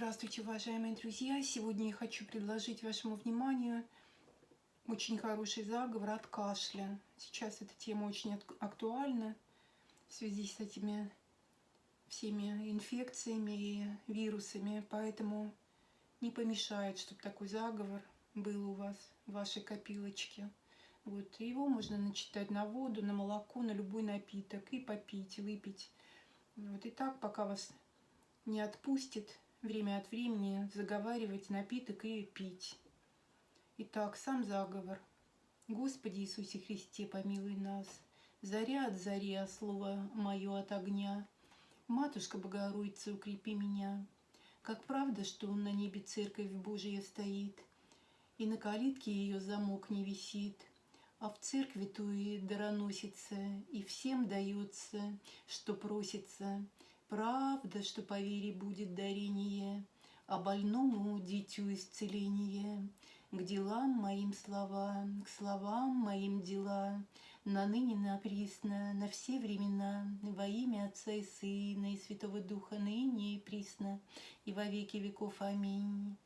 Здравствуйте, уважаемые друзья! Сегодня я хочу предложить вашему вниманию очень хороший заговор от кашля. Сейчас эта тема очень актуальна в связи с этими всеми инфекциями и вирусами, поэтому не помешает, чтобы такой заговор был у вас в вашей копилочке. Вот. Его можно начитать на воду, на молоко, на любой напиток и попить, выпить. Вот. И так, пока вас не отпустит, время от времени заговаривать напиток и пить. Итак, сам заговор. Господи Иисусе Христе, помилуй нас. Заря от зари, а слово мое от огня. Матушка Богородица, укрепи меня. Как правда, что на небе церковь Божия стоит, и на калитке ее замок не висит, а в церкви туи дароносится, и всем дается, что просится. Правда, что по вере будет дарение, а больному дитю исцеление. К делам моим слова, к словам моим дела, наныне наприсно, на все времена, во имя Отца и Сына и Святого Духа, ныне и присно, и во веки веков. Аминь.